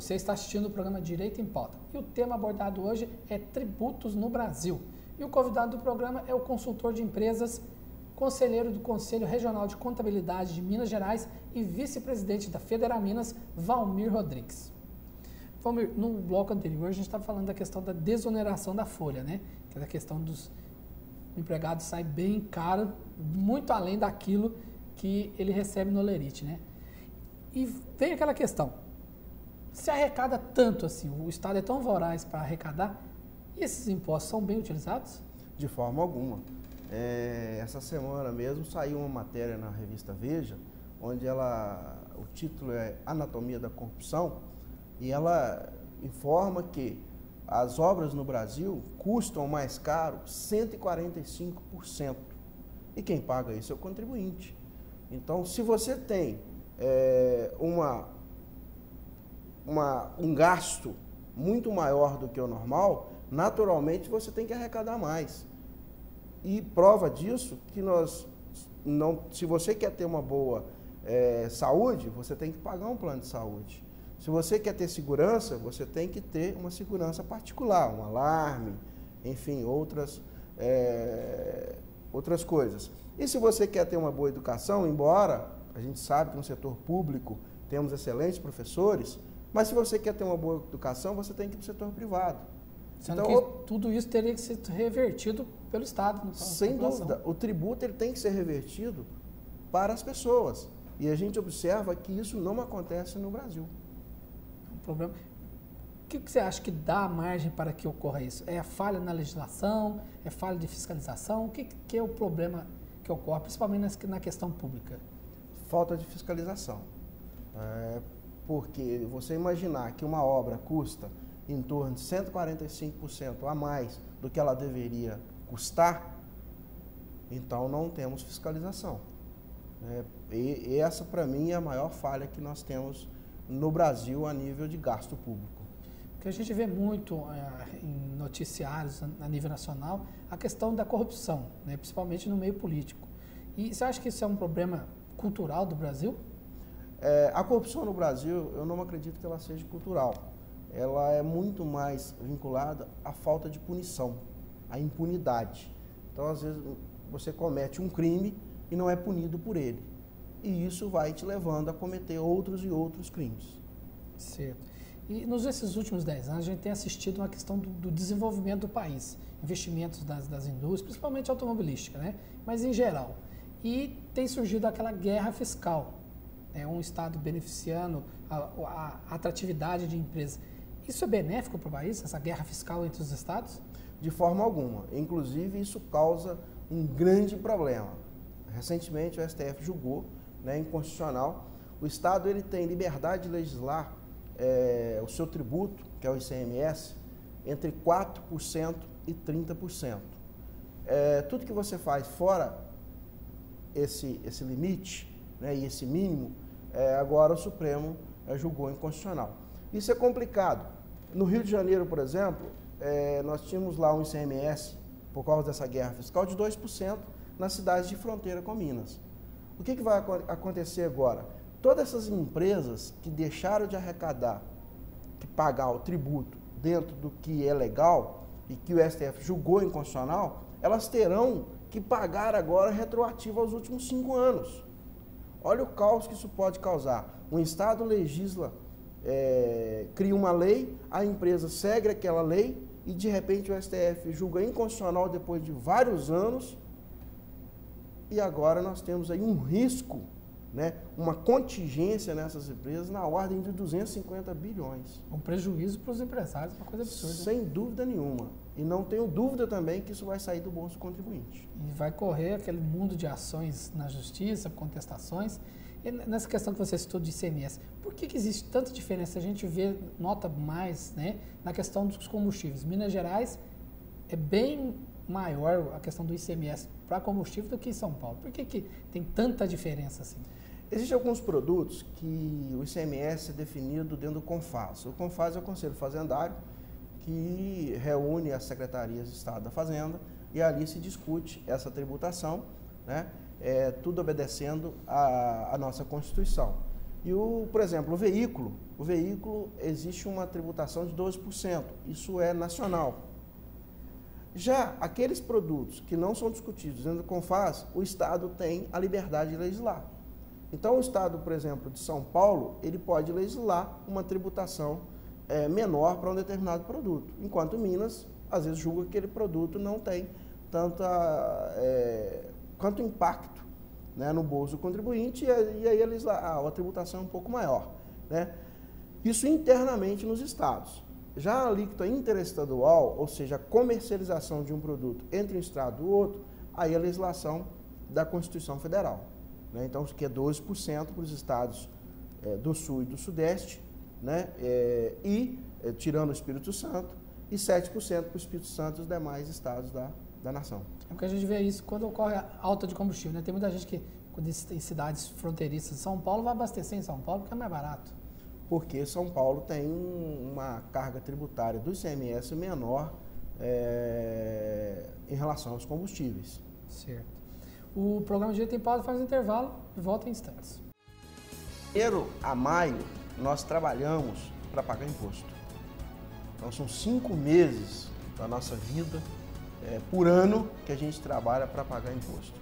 Você está assistindo o programa Direito em Pauta e o tema abordado hoje é tributos no Brasil. E o convidado do programa é o consultor de empresas, conselheiro do Conselho Regional de Contabilidade de Minas Gerais e vice-presidente da Federal Minas, Valmir Rodrigues. Valmir, no bloco anterior a gente estava falando da questão da desoneração da folha, né? Que é da questão dos empregados sai bem caro, muito além daquilo que ele recebe no Olerite, né? E vem aquela questão, se arrecada tanto assim, o Estado é tão voraz para arrecadar, e esses impostos são bem utilizados? De forma alguma. Essa semana mesmo saiu uma matéria na revista Veja, onde o título é Anatomia da Corrupção, e ela informa que as obras no Brasil custam mais caro 145%. E quem paga isso é o contribuinte. Então, se você tem um gasto muito maior do que o normal, naturalmente você tem que arrecadar mais. E prova disso que se você quer ter uma boa saúde, você tem que pagar um plano de saúde. Se você quer ter segurança, você tem que ter uma segurança particular, um alarme, enfim, outras coisas. E se você quer ter uma boa educação, embora a gente sabe que no setor público temos excelentes professores, mas se você quer ter uma boa educação, você tem que ir para o setor privado. Sendo que tudo isso teria que ser revertido pelo Estado. Sem dúvida. O tributo ele tem que ser revertido para as pessoas. E a gente observa que isso não acontece no Brasil. É um problema. O que você acha que dá margem para que ocorra isso? É a falha na legislação? É falha de fiscalização? O que é o problema que ocorre, principalmente na questão pública? Falta de fiscalização. Porque você imaginar que uma obra custa em torno de 145% a mais do que ela deveria custar, então não temos fiscalização. E essa, para mim, é a maior falha que nós temos no Brasil a nível de gasto público. Porque a gente vê muito em noticiários a nível nacional a questão da corrupção, né, principalmente no meio político. E você acha que isso é um problema cultural do Brasil? A corrupção no Brasil, eu não acredito que ela seja cultural. Ela é muito mais vinculada à falta de punição, à impunidade. Então, às vezes, você comete um crime e não é punido por ele. E isso vai te levando a cometer outros e outros crimes. Certo. E nesses últimos 10 anos, a gente tem assistido uma questão do desenvolvimento do país, investimentos das indústrias, principalmente automobilística, né? Mas em geral. E tem surgido aquela guerra fiscal, um Estado beneficiando a atratividade de empresas. Isso é benéfico para o país, essa guerra fiscal entre os estados? De forma alguma. Inclusive, isso causa um grande problema. Recentemente, o STF julgou, inconstitucional. O Estado ele tem liberdade de legislar o seu tributo, que é o ICMS, entre 4% e 30%. Tudo que você faz fora esse limite, e esse mínimo, agora o Supremo julgou inconstitucional. Isso é complicado. No Rio de Janeiro, por exemplo, nós tínhamos lá um ICMS, por causa dessa guerra fiscal, de 2% nas cidades de fronteira com Minas. O que vai acontecer agora? Todas essas empresas que deixaram de arrecadar, que pagar o tributo dentro do que é legal e que o STF julgou inconstitucional, elas terão que pagar agora retroativo aos últimos 5 anos. Olha o caos que isso pode causar. Um Estado legisla, cria uma lei, a empresa segue aquela lei e, de repente, o STF julga inconstitucional depois de vários anos e agora nós temos aí um risco, uma contingência nessas empresas na ordem de 250 bilhões. Um prejuízo para os empresários, uma coisa absurda. Sem dúvida nenhuma. E não tenho dúvida também que isso vai sair do bolso do contribuinte. E vai correr aquele mundo de ações na justiça, contestações. E nessa questão que você citou de ICMS, por que existe tanta diferença? A gente nota mais na questão dos combustíveis. Minas Gerais é bem maior a questão do ICMS para combustível do que em São Paulo. Por que tem tanta diferença assim? Existem alguns produtos que o ICMS é definido dentro do CONFAS. O CONFAS é o Conselho Fazendário, que reúne as secretarias de Estado da Fazenda e ali se discute essa tributação, tudo obedecendo à nossa Constituição. E, por exemplo, o veículo existe uma tributação de 12%, isso é nacional. Já aqueles produtos que não são discutidos dentro do CONFAS, o Estado tem a liberdade de legislar. Então, o Estado, por exemplo, de São Paulo, ele pode legislar uma tributação menor para um determinado produto, enquanto Minas, às vezes, julga que aquele produto não tem tanto impacto, né, no bolso do contribuinte, e aí a tributação é um pouco maior, né? Isso internamente nos estados. Já a alíquota interestadual, ou seja, a comercialização de um produto entre um estado e o outro, aí a legislação da Constituição Federal, né? Então, que é 12% para os estados do Sul e do Sudeste, né? Tirando o Espírito Santo, e 7% para o Espírito Santo e os demais estados da nação. É porque a gente vê isso quando ocorre a alta de combustível, né? Tem muita gente que, quando em cidades fronteiriças de São Paulo, vai abastecer em São Paulo porque é mais barato. Porque São Paulo tem uma carga tributária do ICMS menor em relação aos combustíveis. Certo. O programa Direito em Pauta faz um intervalo e volta em instantes. De janeiro a maio, nós trabalhamos para pagar imposto. Então, são 5 meses da nossa vida por ano que a gente trabalha para pagar imposto.